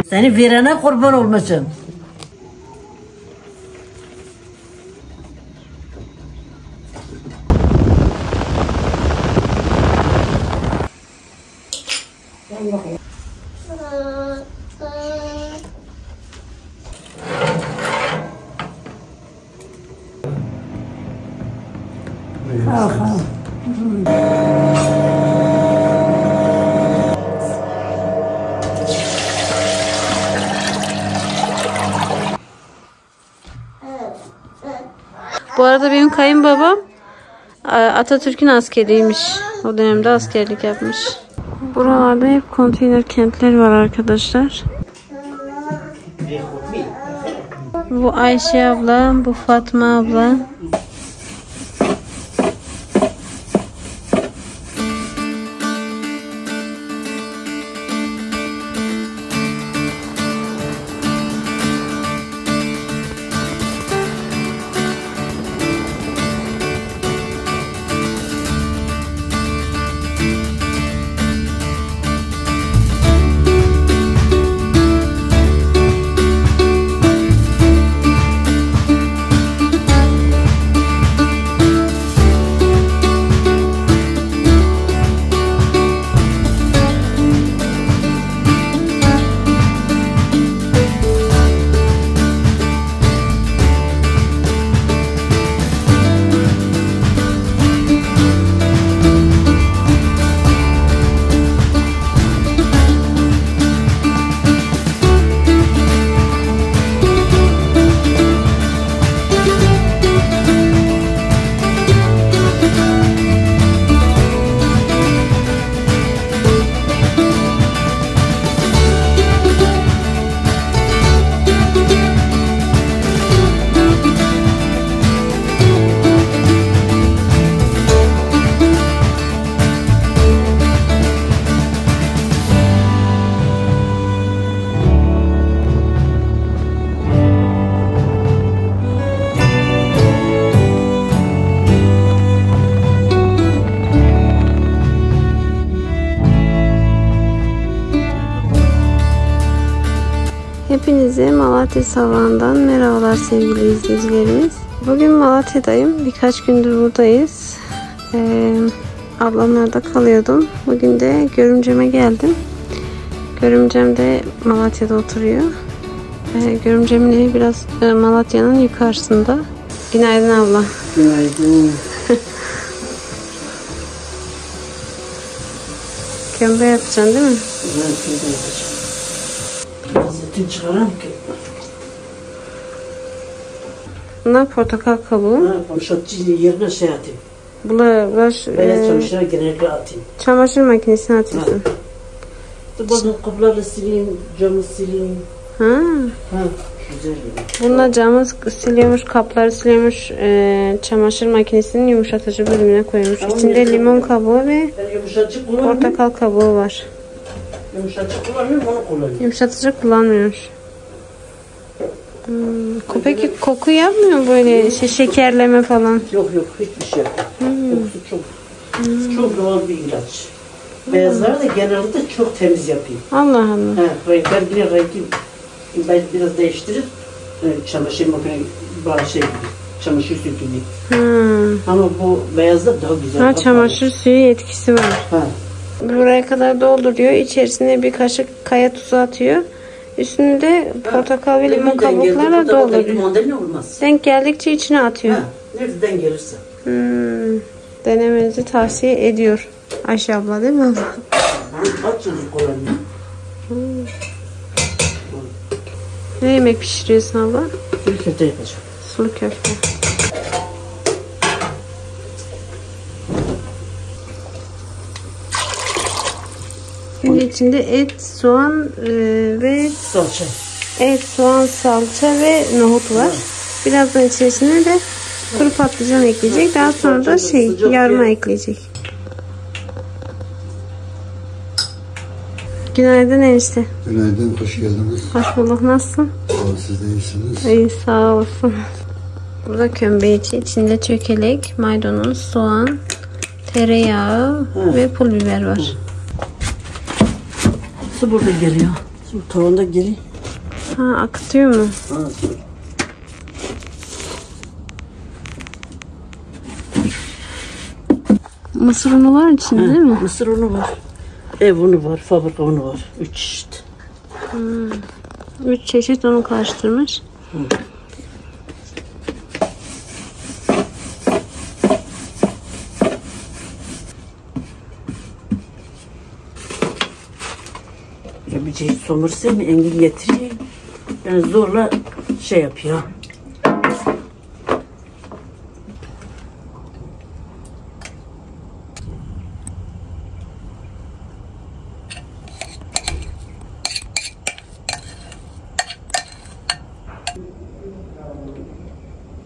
Seni verene kurban olmuşum. Bu arada benim kayınbabam Atatürk'ün askeriymiş. O dönemde askerlik yapmış. Buralarda hep konteyner kentler var arkadaşlar. Bu Ayşe abla, bu Fatma abla. Hepinize Malatya Savağı'ndan merhabalar sevgili izleyicilerimiz. Bugün Malatya'dayım. Birkaç gündür buradayız. Ablamlarda kalıyordum. Bugün de görümceme geldim. Görümcem de Malatya'da oturuyor. Görümcemin evi biraz Malatya'nın yukarısında. Günaydın abla. Günaydın. Kömbe yapacaksın değil mi? Ben kömbe yapacağım. Zeytin çıkaram ki. Bunlar portakal kabuğu. Poşetçi yerine şey atayım. Beyaz çamaşırlar genellikle atayım. Çamaşır makinesine atıyorsun. Bazı kapıları sileyim, camı sileyim. Ha. Güzel gibi. Bunlar camı siliyormuş, kapları siliyormuş, çamaşır makinesinin yumuşatıcı bölümüne koymuş. İçinde limon kabuğu ve portakal kabuğu var. Yumuşatıcı kullanmıyorum, onu kullanıyorum. Yumuşatıcı kullanmıyormuş. Peki koku yapmıyor mu böyle şekerleme falan? Yok hiçbir şey yok. Kokusu çok doğal bir ilaç. Beyazları da genelde çok temiz yapayım. Allah Allah. Renkler yine rengi ben biraz değiştirip çamaşır makinesi çamaşır suyu gibi. Ama bu beyazlar daha güzel. Çamaşır suyu etkisi var. Buraya kadar dolduruyor. İçerisine bir kaşık kaya tuzu atıyor. Üstünde de portakal ve limon kabuklarla dolduruyor. Denk geldikçe içine atıyor. Nereden gelirse. Denemenizi tavsiye ediyor. Ayşe abla değil mi abla? Kaç yıldır kullanıyorum. Ne yemek pişiriyorsun abla? Sulu köfte yapacağım. Sulu köfte. Bunun içinde et, soğan ve salça. Et, soğan, salça ve nohut var. Birazdan içerisine de kuru patlıcan ekleyecek. Daha sonra da yarma ekleyecek. Günaydın enişte. Günaydın, hoş geldiniz. Hoş bulduk. Nasılsın? Siz de iyisiniz. İyi, sağ olasın. Burada kömbe içinde çökelek, maydanoz, soğan, tereyağı ve pul biber var. Su burada geliyor. Şimdi tavanda geri. Ha, akıtıyor mu? Ha. Mısır unu var içinde değil mi? Mısır unu var. Ev unu var, fabrika unu var. 3 çeşit. 3 çeşit unu karıştırmış. Bir şey somursa mı Engin getiriyor. Yani zorla şey yapıyor.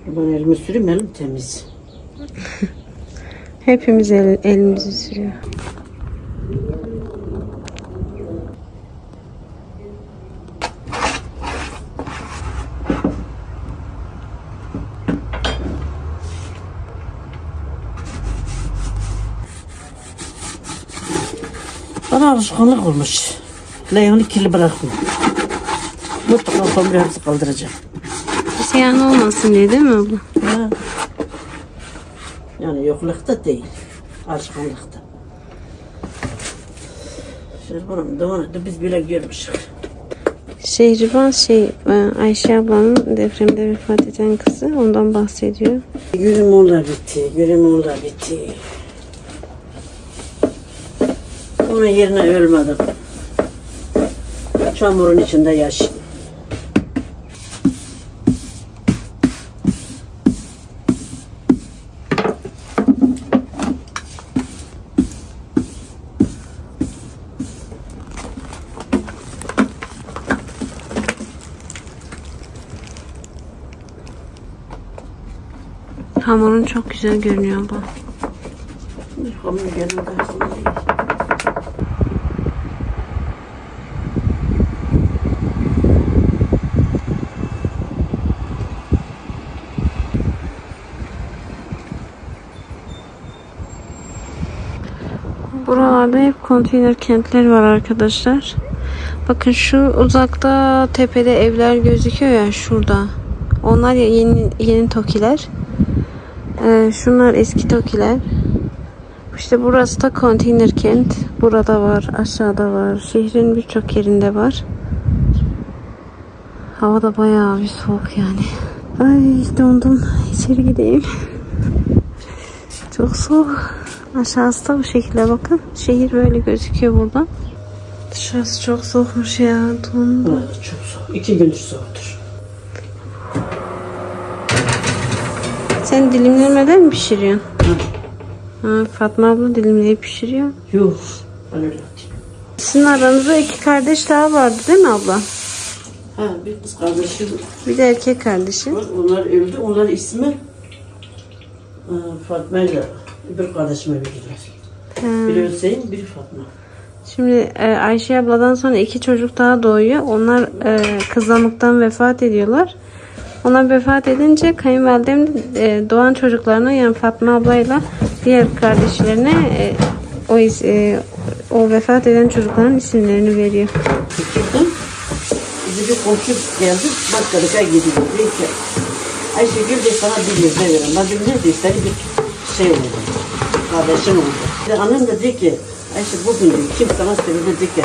Ben elimi süreyim, elim temiz. Hepimiz elimizi sürüyor. Bana alışkanlık olmuş. Leğeni kirli bırakma. Mutlaka komple hepsi kaldıracağım. Ziyan olmasın diye değil mi abla? Ha. Yani yoklukta değil. Alışkanlıkta. Şerban'ın doğanı biz bile görmüşük. Şehriban Ayşe ablanın depremde vefat eden kızı, ondan bahsediyor. Gülüm onlar bitti. Gülüm onlar bitti. Onun yerine ölmedim. Çamurun içinde yaşayayım. Hamurun çok güzel görünüyor bu. Hamur gelin karşısında değil. Buralarda hep konteyner kentler var arkadaşlar. Bakın şu uzakta tepede evler gözüküyor ya, şurada. Onlar yeni tokiler. Şunlar eski tokiler. İşte burası da konteyner kent. Burada var, aşağıda var. Şehrin birçok yerinde var. Hava da bayağı bir soğuk yani. Ay dondum. İçeri gideyim. Çok soğuk. Aşağısı da bu şekilde bakın. Şehir böyle gözüküyor buradan. Dışarısı çok soğukmuş ya. Dondum. Evet, çok soğuk. 2 gündür soğuktur. Sen dilimlemeden mi pişiriyorsun? Ha, Fatma abla dilimleyip pişiriyor. Yok. Ben öyle yapayım. Sizin aranızda 2 kardeş daha vardı değil mi abla? Ha, bir kız kardeşim Bir de erkek kardeşim. var. Onlar öldü. Onlar ismi Fatma ile bir kardeşime bildiler. Biri Hüseyin, biri Fatma. Şimdi Ayşe abladan sonra 2 çocuk daha doğuyor. Onlar kızamıktan vefat ediyorlar. Ona vefat edince kayınvalidem doğan çocuklarına, yani Fatma ablayla diğer kardeşlerine o vefat eden çocukların isimlerini veriyor. Gittim. Bize bir komşu geldi. Başkalığa gidiyor. Dedi ki Ayşegül de sana bir yüzde verin. Ben dedim ne diyor? Seni bir şey oldu. Kardeşim oldu. Annem de dedi ki Ayşe bugün dedi, kim sana söyledi dedi ki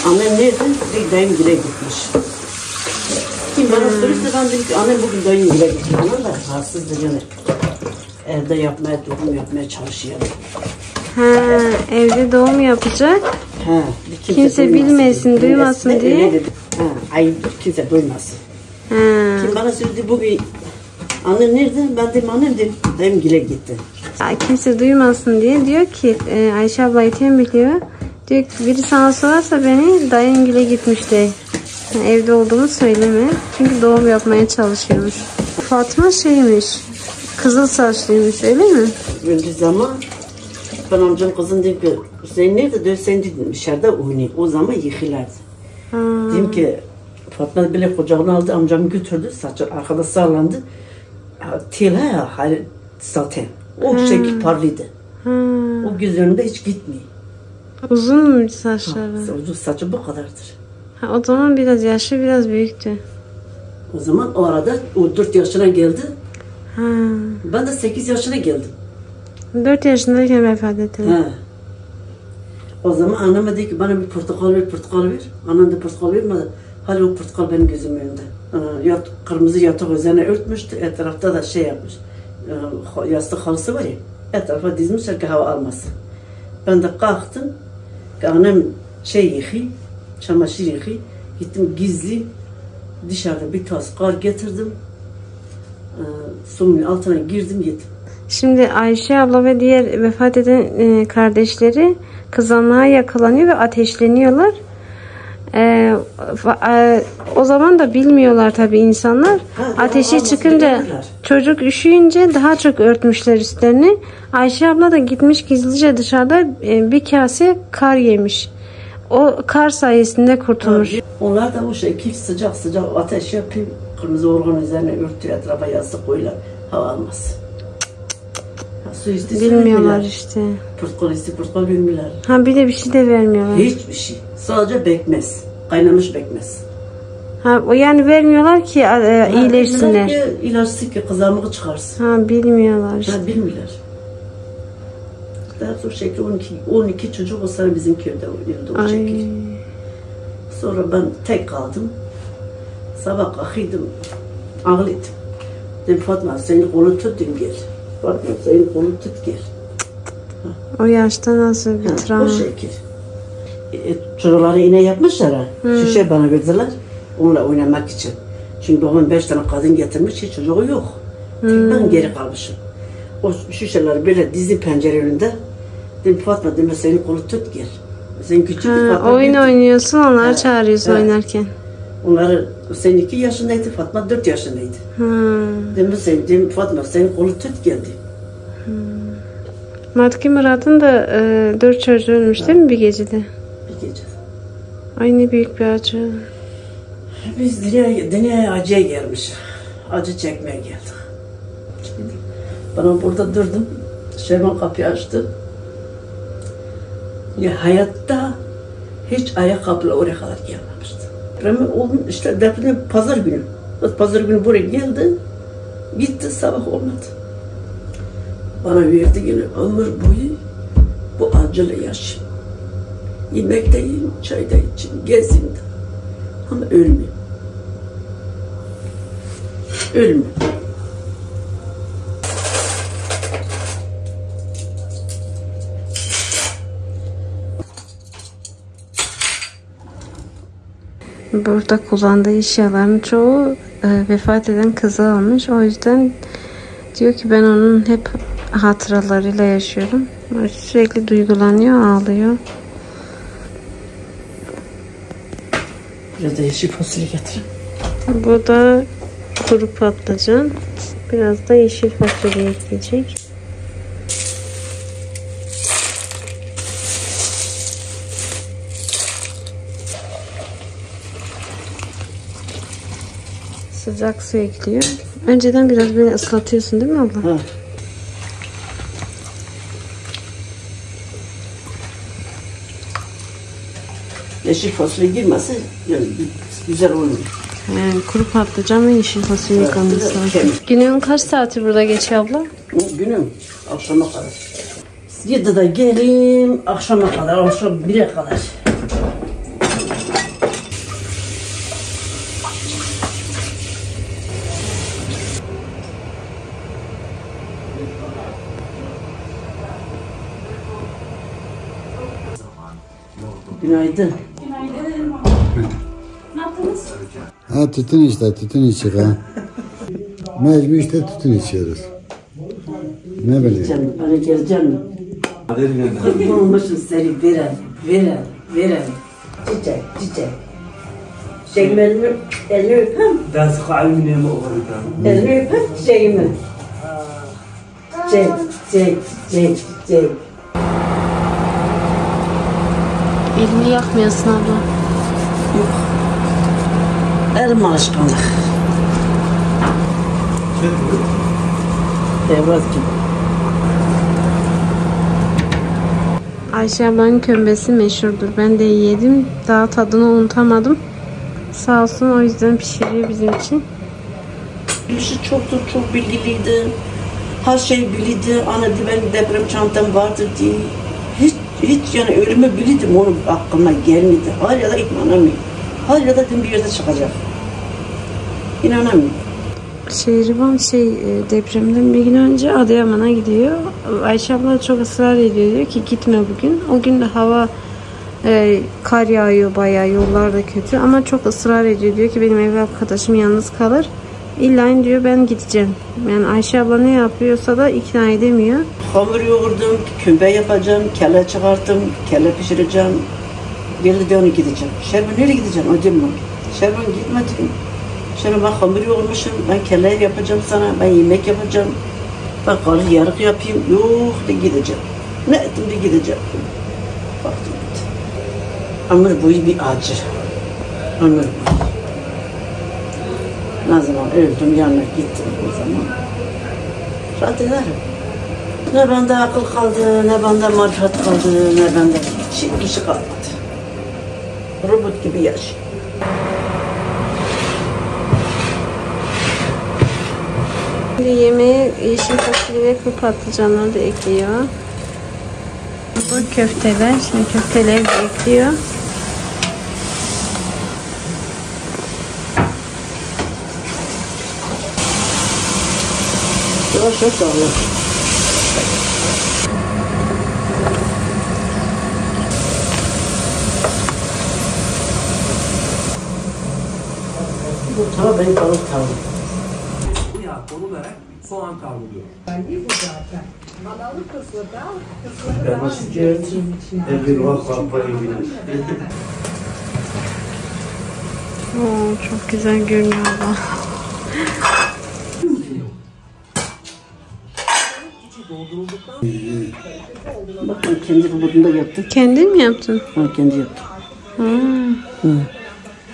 annem nerede? Dedi dayım güle gitmiş. Kim bana sorursa ben dedim ki annem bugün dayım güle gitmiş. Annem de rahatsızdı yani. Evde yapmaya, doğum yapmaya çalışıyor. Evde doğum yapacak. Kimse bilmesin, duymasın diye. Ayıp, kimse duymasın. Kim bana söyledi bugün annem nerede? Ben dedim annem dedim dayım güle gitti. Kimse duymasın diye diyor ki Ayşe ablayı tembihliyor. Diyor ki biri sana sorarsa beni dayın güle gitmiş de. Yani evde olduğumu söyleme. Çünkü doğum yapmaya çalışıyormuş. Fatma şeymiş. Kızıl saçlıymış öyle mi? Öldüğü zaman ben amcam kızın dedim ki Hüseyin nerede diyor sen dedim dışarıda oynuyor. O zaman yıkılardı. Dedim ki Fatma bile kucağına aldı amcamı götürdü. Saçı arkada sağlandı. Tel zaten. O şekil parlıydı. O göz önünde hiç gitmiyor. Uzun mu saçları? Uzun saçı bu kadardır. Ha, o zaman biraz yaşlı, biraz büyüktü. O zaman o arada o 4 yaşına geldi. Ha. Ben de 8 yaşına geldim. 4 yaşındayken vefat etti. He. O zaman anneme dedi ki bana bir portakal ver, portakal ver. Annem de portakal vermedi. Hala o portakal benim gözümün önünde. Kırmızı yatak üzerine örtmüştü. Etrafta da şey yapmış. Yastık halısı var ya. Etrafa dizmişler ki hava almasın. Ben de kalktım. Annem şey yıkayım, çamaşır yıkayım. Gittim gizli. Dışarıda bir tas kar getirdim. Suyun altına girdim gittim. Şimdi Ayşe abla ve diğer vefat eden kardeşleri kızamığa yakalanıyor ve ateşleniyorlar. O zaman da bilmiyorlar tabii insanlar. Ateşi çıkınca çocuk üşüyünce daha çok örtmüşler üstlerini. Ayşe abla da gitmiş gizlice dışarıda bir kase kar yemiş. O kar sayesinde kurtulmuş. Onlar da bu şekil sıcak sıcak ateş yapıyor. Kırmızı organ üzerine örtüyor, etrafa yastık koyuyorlar. Hava almaz. Su isti bilmiyorlar işte. Portakal isti portakal bilmiyorlar. Ha bir de bir şey de vermiyorlar. Hiçbir şey. Sadece bekmez. Kaynamış bekmez. Ha o yani vermiyorlar ki iyileşsinler. Ki ilaçsız ki kızarmığı çıkarsın. Ha bilmiyorlar işte. Ha bilmiyorlar. Daha sonra şekli 12 çocuk o sene bizim köyde öldü o şekil. Sonra ben tek kaldım. Sabah kalkıydım. Ağlıydım. Dedim Fatma senin kolunu tuttum gel. Fatma senin kolunu tut gel. O yaşta nasıl bir travma? O şekil. Çocukları iğne yapmışlar ha. Şişe bana verdiler. Onunla oynamak için. Çünkü babam 5 tane kadın getirmiş. Hiç çocuğu yok. Ben geri kalmışım. O şişeleri böyle dizi pencere önünde. Dedim Fatma dedim senin kolu tut gel. Sen küçük Fatma. Oyun oynuyorsun onları çağırıyorsun oynarken. Onları sen 2 yaşındaydı Fatma 4 yaşındaydı. Dedim Fatma senin kolu tut geldi. Matki Murat'ın da 4 çocuğu ölmüş değil mi bir gecede? Bir gece. Ay ne büyük bir acı. Biz dünyaya acıya gelmiş. Acı çekmeye geldik. Ben burada durdum. Şerman kapıyı açtı. Ya hayatta hiç ayakkabıyla oraya kadar gelmemişti. İşte deprem pazar günü. Pazar günü buraya geldi. Gitti sabah olmadı. Bana verdi yine ömür boyu bu acıyla yaşayayım. Yemek de yiyeyim, çay da içeyim, gezeyim de. Ama ölmeyeyim. Ölmeyeyim. Burada kullandığı eşyaların çoğu vefat eden kızı almış. O yüzden diyor ki ben onun hep hatıralarıyla yaşıyorum. Sürekli duygulanıyor, ağlıyor. Biraz da yeşil fasulye getirin. Bu da kuru patlıcan. Biraz da yeşil fasulye ekleyecek. Sıcak su ekliyor. Önceden biraz böyle ıslatıyorsun değil mi abla? Ha. Yeşil fasulye girmezse yani güzel olmuyor. Kuru patlıcan ve yeşil fasulye yıkanması lazım. Günün kaç saati burada geçiyor abla? Günüm akşama kadar. 7'de geleyim akşama kadar, akşam 1'e kadar. Günaydın. Günaydın. Ne yaptınız? Ha tütün işte, tütün içir ha. Mecbur işte tütün içiyoruz. Ne bileyim. Canım, bana geleceğim. Kurban olmuşsun seni veren. Çiçek. Şeyimi elini öpem. Ben sıkı ayımı neyime oğlum. Elini öpem, şeyimi. Çek. Elini yakmıyorsun abla. Yok. Elim alışkanlık. Evlat gibi. Ayşe ablanın kömbesi meşhurdur. Ben de yedim. Daha tadını unutamadım. Sağ olsun, o yüzden pişiriyor bizim için. Birisi çok bilgiliydi. Her şey biliydi. Ana ben deprem çantam vardır diye. Hiç yani ölümü biliydim, onun aklıma gelmedi. Hala da inanamıyorum. Hala da bir yerde çıkacak. İnanamıyorum. Şehriban depremden bir gün önce Adıyaman'a gidiyor. Ayşe abla çok ısrar ediyor, diyor ki gitme bugün. O gün de hava kar yağıyor bayağı, yollar da kötü ama çok ısrar ediyor, diyor ki benim ev arkadaşım yalnız kalır. İlla diyor ben gideceğim. Yani Ayşe abla ne yapıyorsa da ikna edemiyor. Hamur yoğurdum, kümbe yapacağım, kelle çıkarttım, kelle pişireceğim. Belli de onu gideceğim. Şerban nereye gideceğim? O diyorum. Şerban gitme diyorum. Şerban ben hamur yoğurmuşum, ben kelle yapacağım sana, ben yemek yapacağım. Ben karı yarık yapayım, yok de gideceğim. Ne ettim de gideceğim. Baktım gitti. Ömür boyu bir acı. Ömür boyu. Ne zaman öldüm, yanına gittim o zaman. Rahat ederim. Ne bende akıl kaldı, ne bende marifet kaldı, ne bende hiçbir şey kalmadı. Robot gibi yaşıyor. Şimdi yemeğe yeşil fasulye ve kuru patlıcanları da ekliyor. Bu köfteler, şimdi köfteleri de ekliyor. Yavaş yavaş dağılıyor. Bu tava benim balık tavım. Bu yağ konularak soğan kavruluyor. Çok güzel görünüyor abla. Bak ben kendi robotunda yaptım. Kendin mi yaptın? Ben kendi yaptım.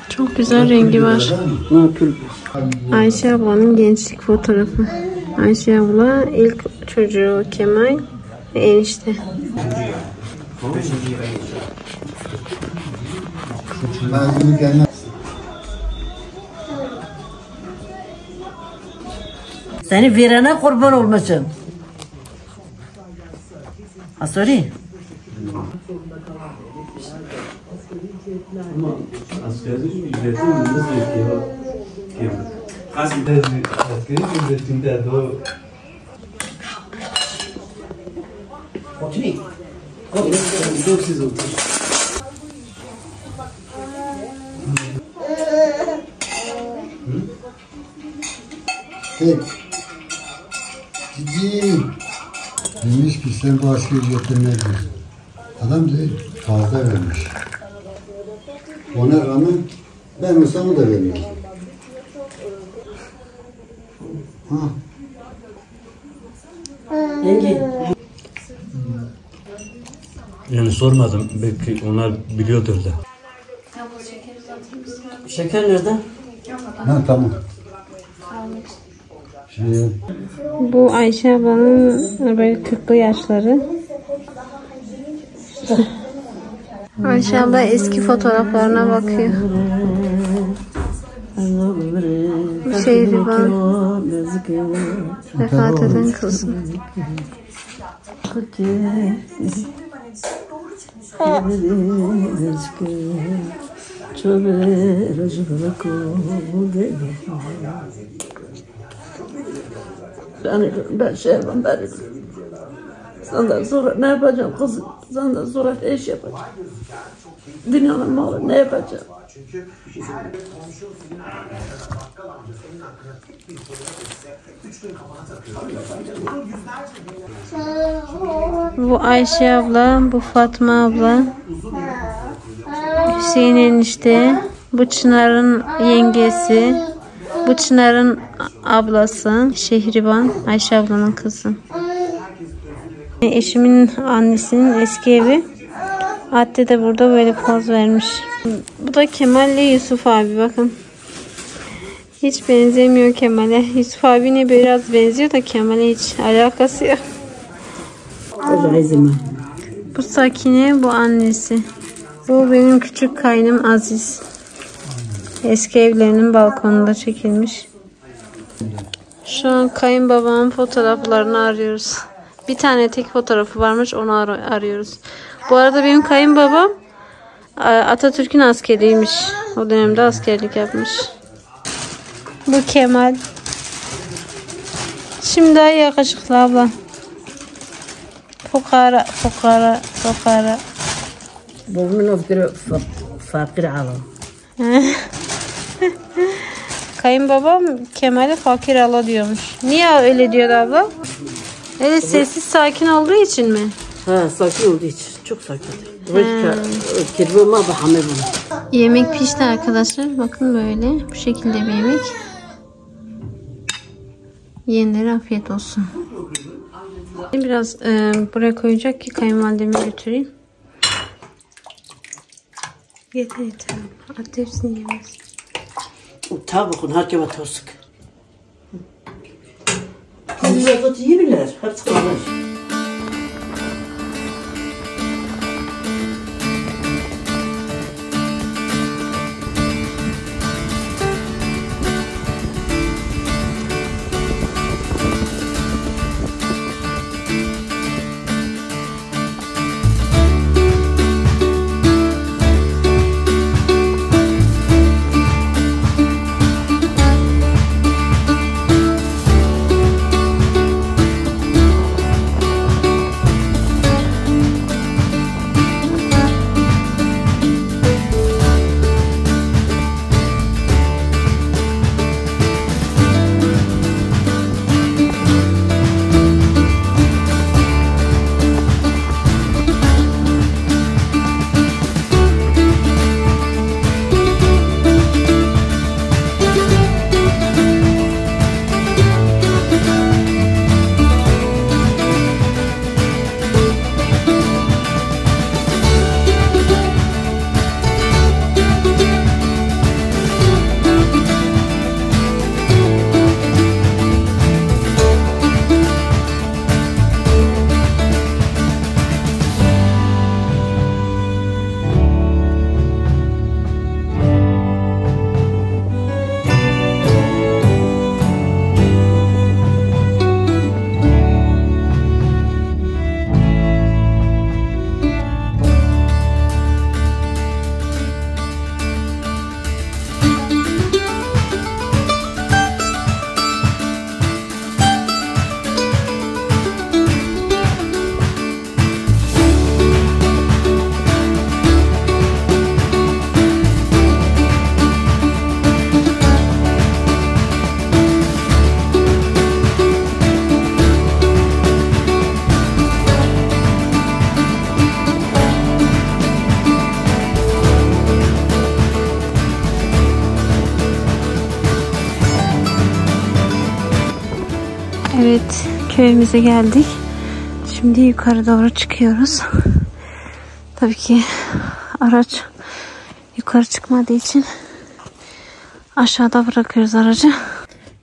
Çok güzel rengi var. Ne yapayım? Ayşe ablanın gençlik fotoğrafı. Ayşe abla ilk çocuğu Kemal ve enişte. Seni verene kurban olmasın. Ha sorry. Ama asgari ücretin nasıl yapıyor? Asgari ücretinde doğru. Çok siz oldu. Hey. Cici. Demiş ki sen bu asgari ücretten ne diyorsun? Adam dedi fazla vermiş. Ona rağmen ben olsam o da vermiyor. Ha. Yenge. Yani sormadım. Belki onlar biliyordur da. Şeker nerede? Ha tamam. Bu Ayşe ablanın böyle 40'lı yaşları. Ayşe abla eski fotoğraflarına bakıyor. Bu Şehriban vefat eden kızım. Ben Şehriban ben ölürüm. Senden sonra ne yapacağım kızım? Senden sonra iş yapacağım. Dünyanın malı ne yapacağım? Bu Ayşe abla, bu Fatma abla, Hüseyin enişte, bu Çınar'ın yengesi, bu Çınar'ın ablası, Şehriban, Ayşe ablanın kızı. Eşimin annesinin eski evi. Adde de burada böyle poz vermiş. Bu da Kemal ile Yusuf abi, bakın. Hiç benzemiyor Kemal'e. Yusuf abine biraz benziyor da Kemal'e hiç alakası yok. Bu Sakine, bu annesi. Bu benim küçük kaynım Aziz. Eski evlerinin balkonunda çekilmiş. Şu an kayınbabamın fotoğraflarını arıyoruz. Bir tane tek fotoğrafı varmış, onu arıyoruz. Bu arada benim kayınbabam Atatürk'ün askeriymiş. O dönemde askerlik yapmış. Bu Kemal. Şimdi daha yakışıklı abla. Fukara. Bugün fakir alalım. Kayınbabam Kemal'e fakir ala diyormuş. Niye öyle diyordu abla? Öyle sessiz sakin olduğu için mi? Ha, sakin olduğu için. Çok sakin. Yemek pişti arkadaşlar. Bakın böyle. Bu şekilde bir yemek. Yiyenlere afiyet olsun. Biraz buraya koyacak ki kayınvalidemi götüreyim. Yeter. At hepsini yemez. Tabii hakeme torsuk. Kızlar yiyebilirler. Hepsi kalır. Evet, köyümüze geldik. Şimdi yukarı doğru çıkıyoruz. Tabii ki araç yukarı çıkmadığı için aşağıda bırakıyoruz aracı.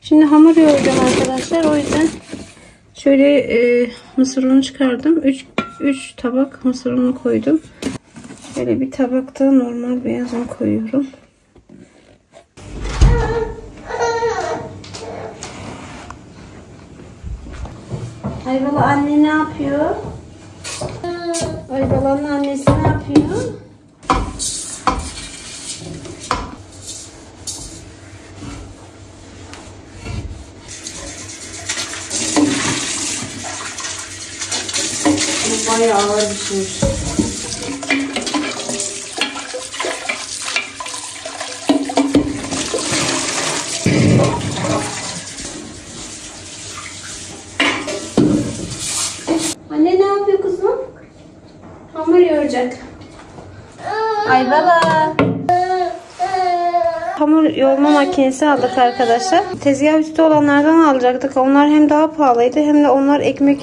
Şimdi hamur yoğuracağım arkadaşlar. O yüzden şöyle mısır unu çıkardım. 3 tabak mısır unu koydum. Böyle bir tabakta normal beyaz un koyuyorum. Ayvalı anne ne yapıyor? Ayvalı'nın annesi ne yapıyor? Bu bayağı ağır bir şey. Anne ne yapıyor kızım? Hamur yoğuracak. Ayvala. Hamur yoğurma makinesi aldık arkadaşlar. Tezgah üstü olanlardan alacaktık. Onlar hem daha pahalıydı hem de onlar ekmek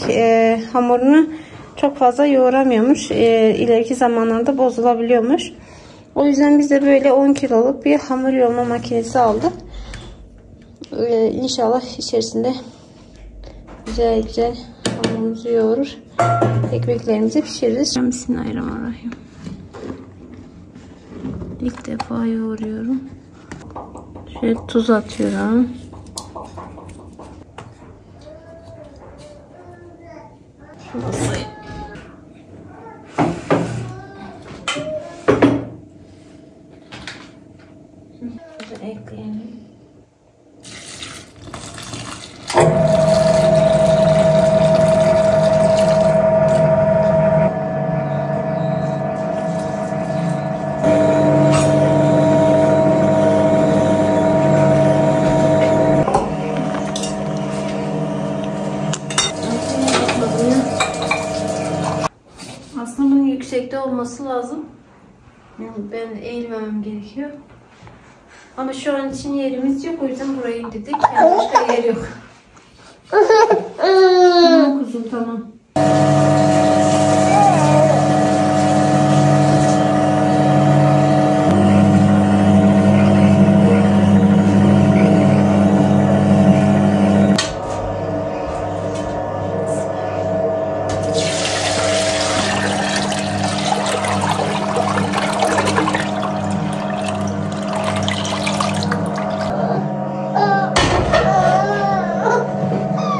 hamurunu çok fazla yoğuramıyormuş. İleriki zamanlarda bozulabiliyormuş. O yüzden biz de böyle 10 kiloluk bir hamur yoğurma makinesi aldık. İnşallah içerisinde güzel güzel hamurumuzu yoğurur. Ekmeklerimizi pişiririz. Bismillahirrahmanirrahim. İlk defa yoğuruyorum. Şöyle tuz atıyorum. Şurası. Ekleyelim. Aslında bunun yüksekte olması lazım. Ben eğilmemem gerekiyor. Ama şu an için yerimiz yok. O yüzden buraya indirdik. Yani başka yer yok. Tamam kuzum, tamam.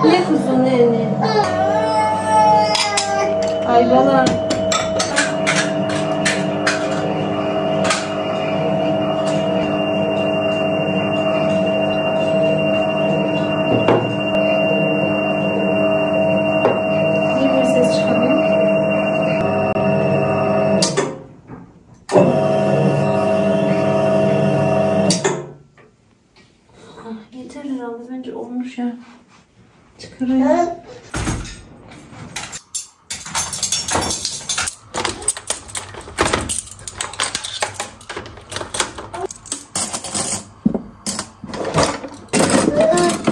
Ne kuzum, ne? Ay bana. İyi bir ses çıkarıyor. Yeter herhalde, bence olmuş ya. Çıkarayım.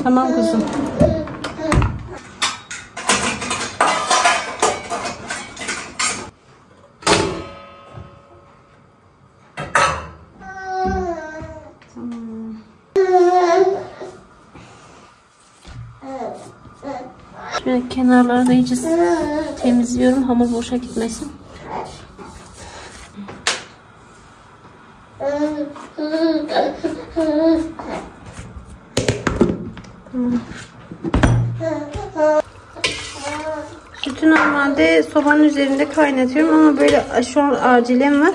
Tamam kuzum. Şöyle kenarları da iyice temizliyorum, hamur boşa gitmesin. Sütü normalde sobanın üzerinde kaynatıyorum ama böyle şu an acilen var.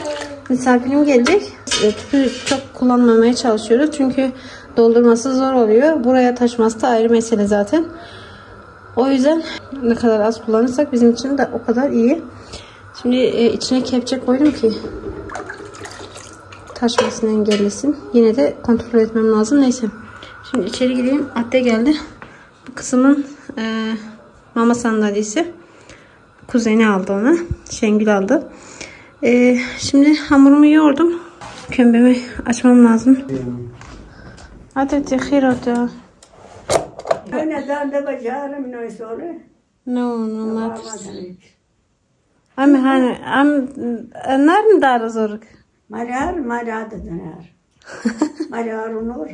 Misafirim gelecek. Tüpü çok kullanmamaya çalışıyoruz çünkü doldurması zor oluyor. Buraya taşması da ayrı mesele zaten. O yüzden ne kadar az kullanırsak bizim için de o kadar iyi. Şimdi içine kepçe koydum ki taşmasını engellesin. Yine de kontrol etmem lazım. Neyse. Şimdi içeri gireyim. Atte geldi. Bu kızımın mama sandalyesi. Kuzeni aldı ona. Şengül aldı. Şimdi hamurumu yoğurdum. Kömbemi açmam lazım. Hadi tehir oldu. Öyle de bacarım ne söyle. No, matters. Am nereden daha zoruk? Marar da döner. Marar onur.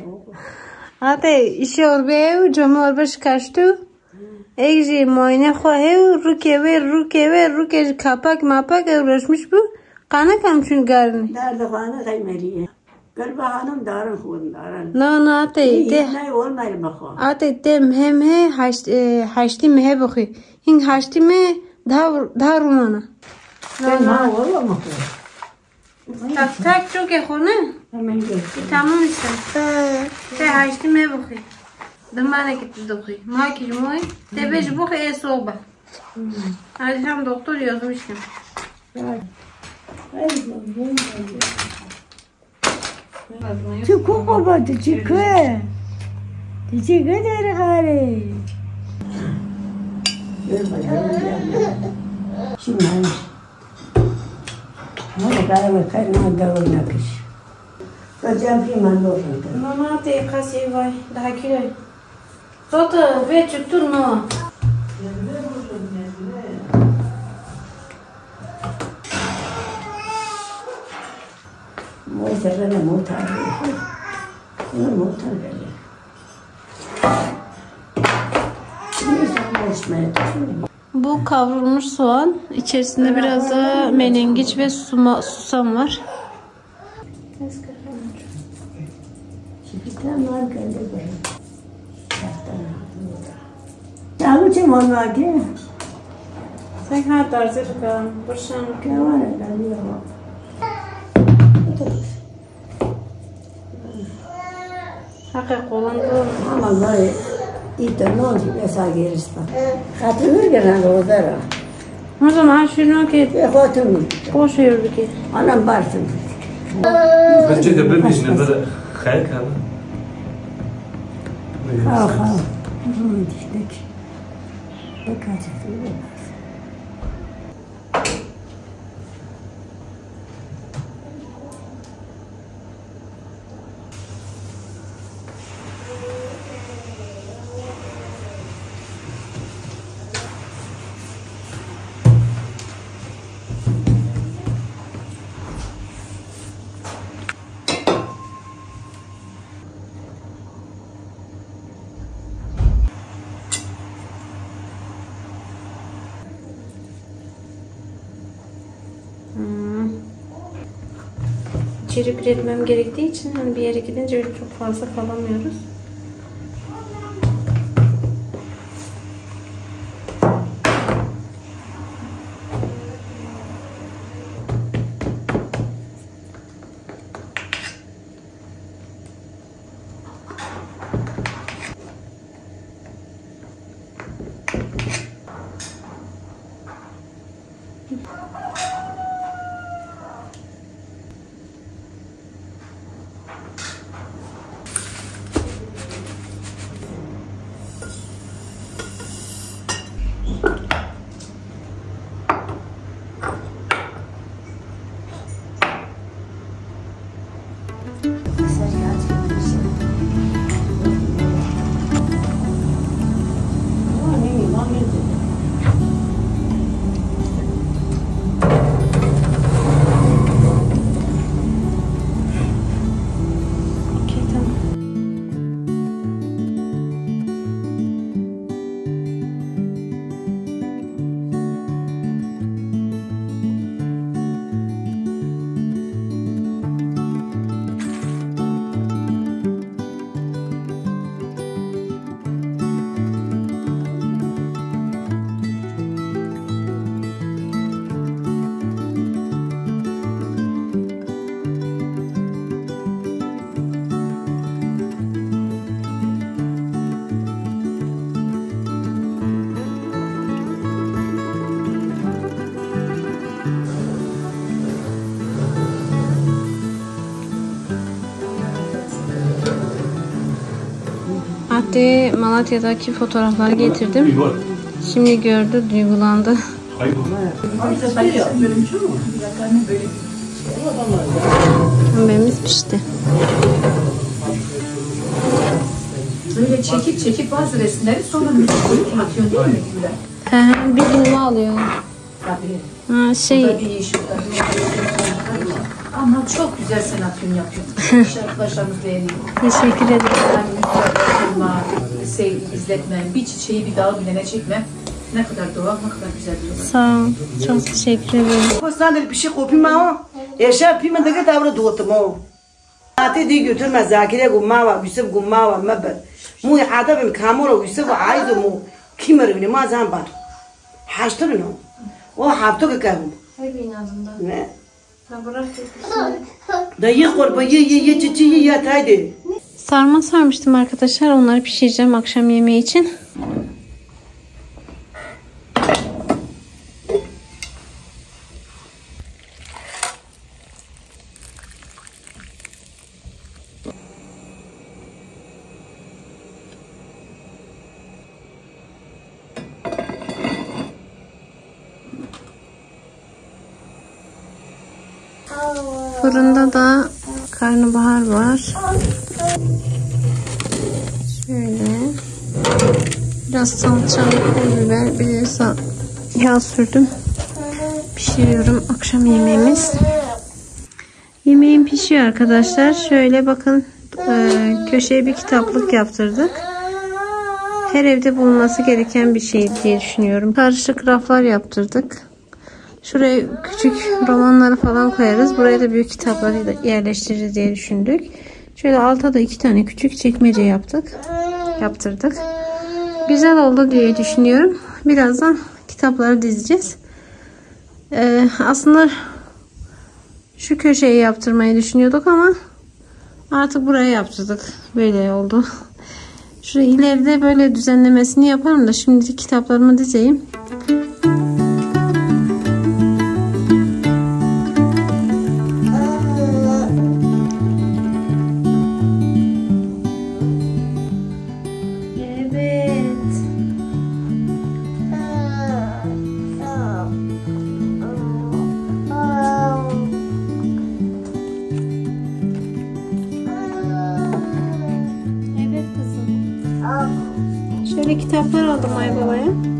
Hadi işe orbe, cama orbe şkaştı. Ekji muayene khohe ruke kapak uğraşmış bu. Kana kamçun garni. Derdi bana kaymeliye. Galiba hanım darın khun darın. No ate de. Ne olmayır bakho. Ate dem hem he haşti mehe bakı. Hin haşti me daha rumana. Ben ha olur mu? Tak çok ekhone. Hemen geçtim. Tamam işte. Te haşti mehe bakı. Dımana gitti dokuz. Maki moy. Te beş bakı soba. Hadi hem doktor yazmıştım. Çıkı baba çıkı. Çıkı der gari. Şimdi ne kadar mı kaynağı da oynamış. Kocam piman doğru. Mama te kasi vay daha kilo. Tota ve çıktı no. Moğollarına muhtar. Ona muhtar böyle. Bu kavrulmuş soğan. İçerisinde biraz da menengiç ve susam var. Lalu cuma lagi. Sen kadar zırhkan, boşan. Kawan lagi apa? Hakik olan bu. Vallahi itu non biasa gerista. Katılır gelen o dara. O zaman şunu ki Ve hatun. boş yürüdü ki. Anam barsın. Bence de bir işine böyle hayal kaldı. Ha. Dişlik. Bakacak. İçerik üretmem gerektiği için hani bir yere gidince öyle çok fazla kalamıyoruz. Hatta Malatya'daki fotoğrafları getirdim. Şimdi gördü, duygulandı. Kömbemiz pişti. Böyle çekip bazı resimleri sonra müzik atıyorsun değil mi Gülen? Bir günlüğü alıyor. Tabii. Bu da bir iş. Ama çok güzel sen atıyorsun yapıyorsun. Arkadaşlarımız beğeniyor. Teşekkür ederim. Yani sevgi izletmem, bir çiçeği bir dağı bilene çekmem. Ne kadar doğal, ne kadar güzel diyorlar. Sağ ol. Çok teşekkür ederim. Postandır bir şey kopayım ama. Yaşar pime de davra doğtum o. Ate di götürme Zakir'e gumma var, Yusuf gumma var, mebel. Mu adabim kamera Yusuf aydı mu. Kimer bile mazan var. Haştır mı? O hafta ki kahve. Hayır inazında. Ne? Ha bırak. Dayı korba ye çiçi yataydı. Sarma sarmıştım arkadaşlar. Onları pişireceğim akşam yemeği için. Fırında da karnabahar var. Şöyle. Biraz salça, pul biber, bir de yağ sürdüm. Pişiriyorum akşam yemeğimiz. Yemeğim pişiyor arkadaşlar. Şöyle bakın. Köşeye bir kitaplık yaptırdık. Her evde bulunması gereken bir şey diye düşünüyorum. Karışık raflar yaptırdık. Şuraya küçük romanları falan koyarız. Buraya da büyük kitapları yerleştiririz diye düşündük. Şöyle alta da 2 tane küçük çekmece yaptırdık. Güzel oldu diye düşünüyorum. Birazdan kitapları dizeceğiz. Aslında şu köşeyi yaptırmayı düşünüyorduk ama artık buraya yaptırdık. Böyle oldu. Şu ileride böyle düzenlemesini yaparım da şimdi kitaplarımı dizeyim. Şöyle kitaplar aldım Aybaba'ya.